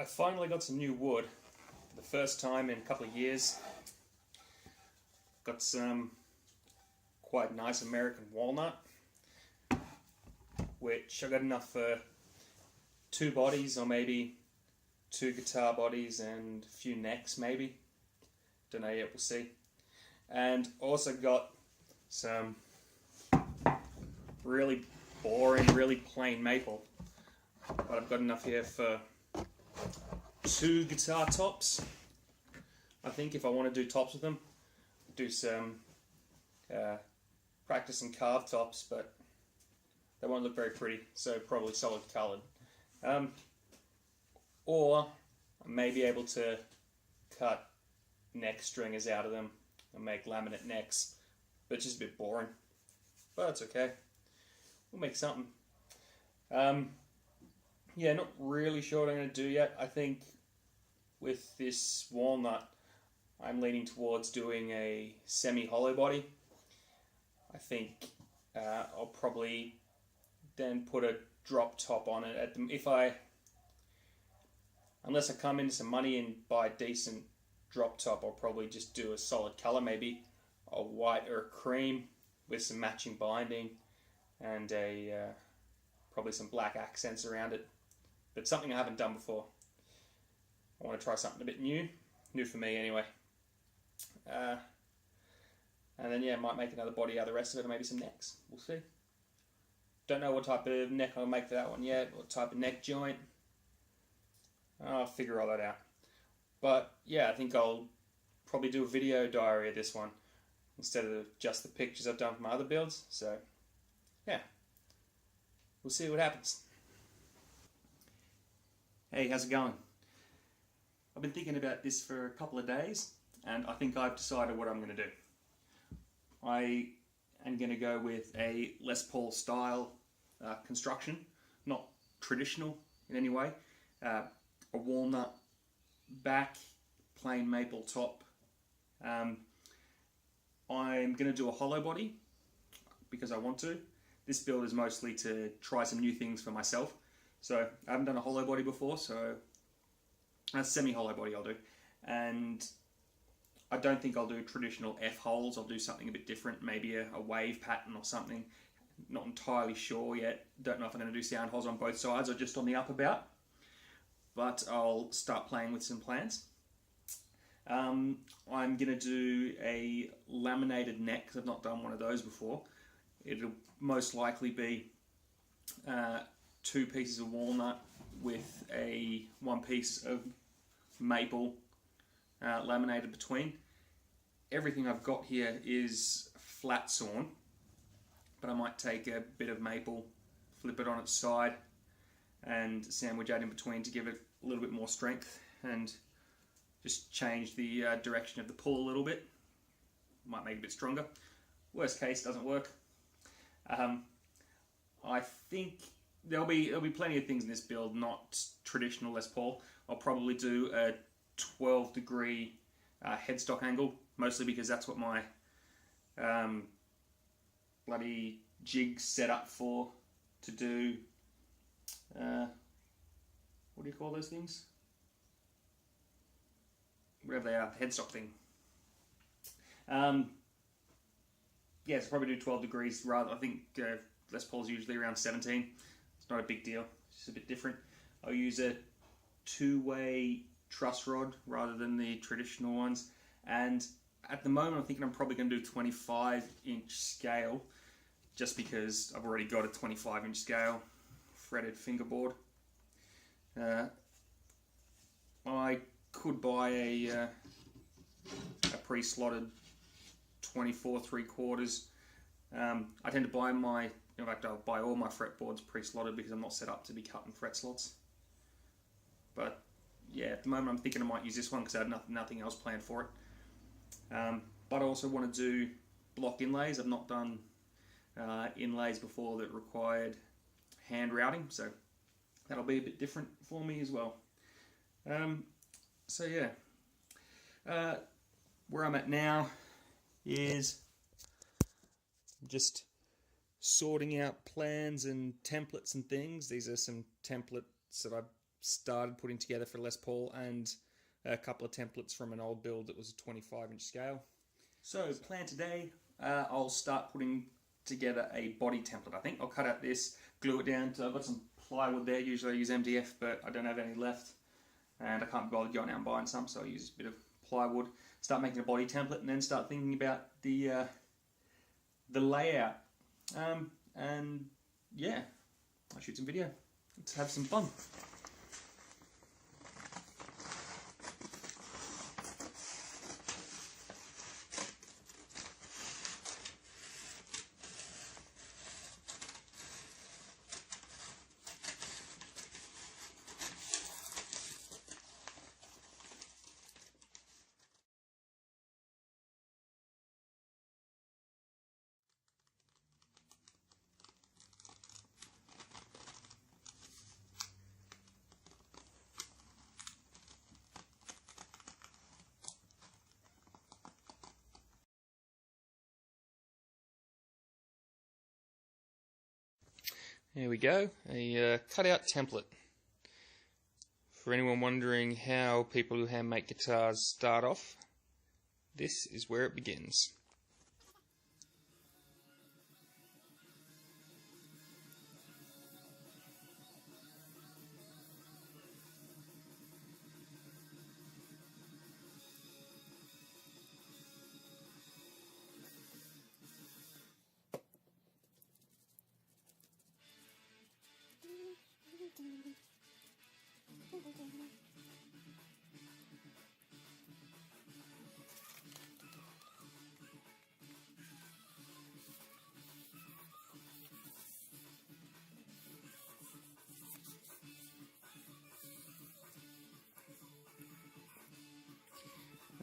I finally got some new wood for the first time in a couple of years. Got some quite nice American walnut, which I got enough for 2 bodies, or maybe 2 guitar bodies and a few necks maybe. Don't know yet, we'll see. And also got some really boring, really plain maple. But I've got enough here for 2 guitar tops. I think if I want to do tops with them, do some practice some carved tops, but they won't look very pretty, so probably solid coloured. Or I may be able to cut neck stringers out of them and make laminate necks, but it's just a bit boring. But it's okay. We'll make something. Yeah, not really sure what I'm going to do yet. I think with this walnut, I'm leaning towards doing a semi-hollow body. I think I'll probably then put a drop top on it. Unless I come into some money and buy a decent drop top, I'll probably just do a solid colour, maybe a white or a cream with some matching binding and probably some black accents around it. But something I haven't done before. I want to try something a bit new for me anyway. And then yeah, might make another body out of the rest of it, or maybe some necks. We'll see. Don't know what type of neck I'll make for that one yet, what type of neck joint. I'll figure all that out. But yeah, I think I'll probably do a video diary of this one instead of just the pictures I've done from my other builds. So yeah, we'll see what happens. Hey, how's it going? I've been thinking about this for a couple of days, and I think I've decided what I'm going to do. I am going to go with a Les Paul style construction, not traditional in any way. A walnut back, plain maple top. I'm going to do a hollow body because I want to. This build is mostly to try some new things for myself. So I haven't done a hollow body before, so a semi-hollow body I'll do. And I don't think I'll do traditional F-holes. I'll do something a bit different, maybe a wave pattern or something. Not entirely sure yet. Don't know if I'm going to do sound holes on both sides or just on the upper bout. But I'll start playing with some plans. I'm going to do a laminated neck, because I've not done one of those before. It'll most likely be 2 pieces of walnut with 1 piece of maple laminated between. Everything I've got here is flat sawn, but I might take a bit of maple, flip it on its side, and sandwich that in between to give it a little bit more strength and just change the direction of the pull a little bit. Might make it a bit stronger. Worst case, doesn't work. I think there'll be plenty of things in this build not traditional Les Paul. I'll probably do a 12-degree headstock angle, mostly because that's what my bloody jig's set up for, to do what do you call those things? Whatever they are, headstock thing. Yeah, so probably do 12 degrees rather. I think Les Paul's usually around 17. It's not a big deal. It's just a bit different. I'll use a 2-way truss rod rather than the traditional ones. And at the moment, I'm thinking I'm probably going to do 25-inch scale, just because I've already got a 25-inch scale threaded fingerboard. I could buy a pre-slotted 24 3/4. I tend to buy in fact I'll buy all my fretboards pre-slotted because I'm not set up to be cutting fret slots. But yeah, at the moment I'm thinking I might use this one because I had nothing else planned for it. But I also want to do block inlays. I've not done inlays before that required hand routing, so that'll be a bit different for me as well. So yeah, where I'm at now is just sorting out plans and templates and things. These are some templates that I started putting together for Les Paul, and a couple of templates from an old build that was a 25-inch scale. So plan today, I'll start putting together a body template. I think I'll cut out this, glue it down to, I've got some plywood there. Usually I use MDF, but I don't have any left, and I can't be bothered going out and buying some, so I'll use a bit of plywood, start making a body template, and then start thinking about the layout. And yeah, I'll shoot some video. Let's have some fun. Here we go, a cutout template. For anyone wondering how people who hand make guitars start off, this is where it begins.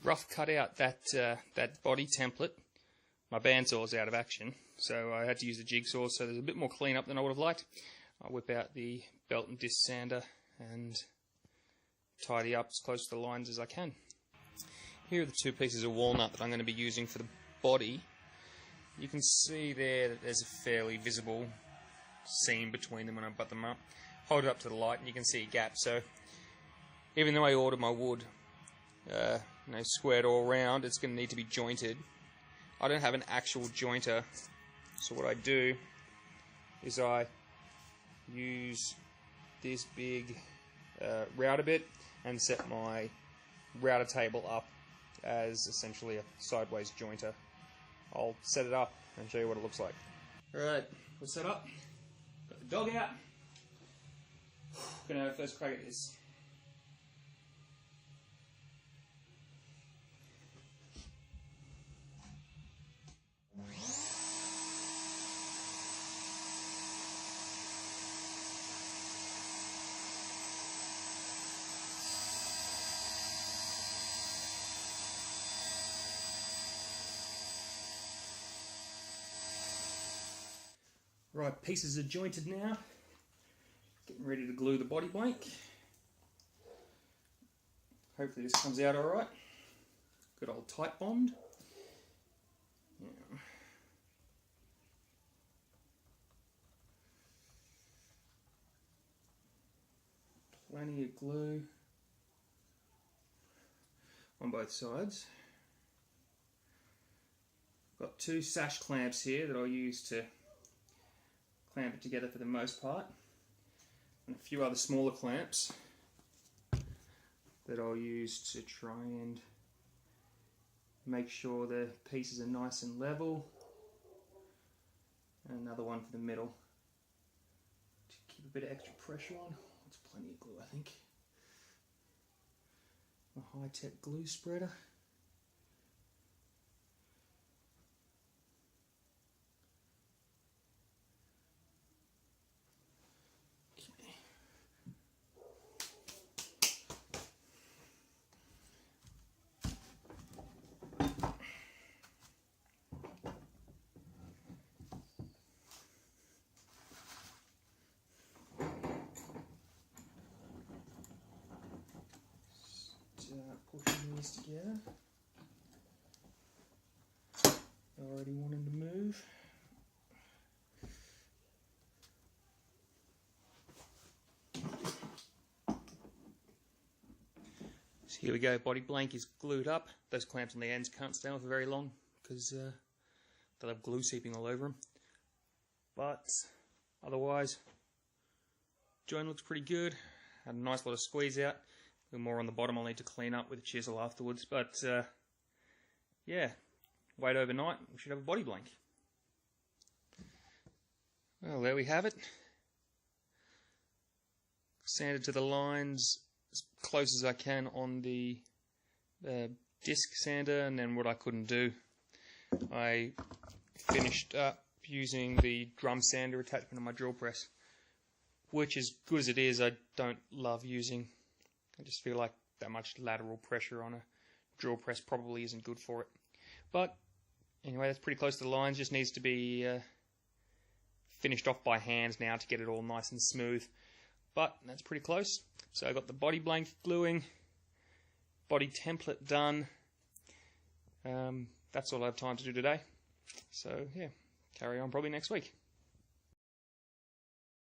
Rough cut out that body template. My bandsaw's out of action, so I had to use the jigsaw, so there's a bit more cleanup than I would have liked. I'll whip out the belt and disc sander and tidy up as close to the lines as I can. Here are the two pieces of walnut that I'm going to be using for the body. You can see there that there's a fairly visible seam between them when I butt them up. Hold it up to the light and you can see a gap, so even though I ordered my wood squared all round, it's going to need to be jointed. I don't have an actual jointer, so what I do is I use this big router bit and set my router table up as essentially a sideways jointer. I'll set it up and show you what it looks like. Alright, we're set up. Got the dog out. Gonna have a first crack at this. Right, pieces are jointed now. Getting ready to glue the body blank. Hopefully this comes out alright. Good old Titebond. Yeah. Plenty of glue on both sides. Got two sash clamps here that I'll use to clamp it together for the most part, and a few other smaller clamps that I'll use to try and make sure the pieces are nice and level, and another one for the middle to keep a bit of extra pressure on. That's plenty of glue, I think. A high-tech glue spreader. Pushing these together. Already wanting to move. here we go, body blank is glued up. Those clamps on the ends can't stay on for very long because they'll have glue seeping all over them. But otherwise, joint looks pretty good. Had a nice lot of squeeze out. A little more on the bottom I'll need to clean up with a chisel afterwards. But yeah, wait overnight, we should have a body blank. Well, there we have it. Sanded to the lines as close as I can on the disc sander, and then what I couldn't do, I finished up using the drum sander attachment on my drill press, which, as good as it is, I don't love using. I just feel like that much lateral pressure on a drill press probably isn't good for it. But anyway, that's pretty close to the lines. Just needs to be finished off by hand now to get it all nice and smooth. But that's pretty close. So I got the body blank gluing, body template done. That's all I have time to do today. So yeah, carry on probably next week.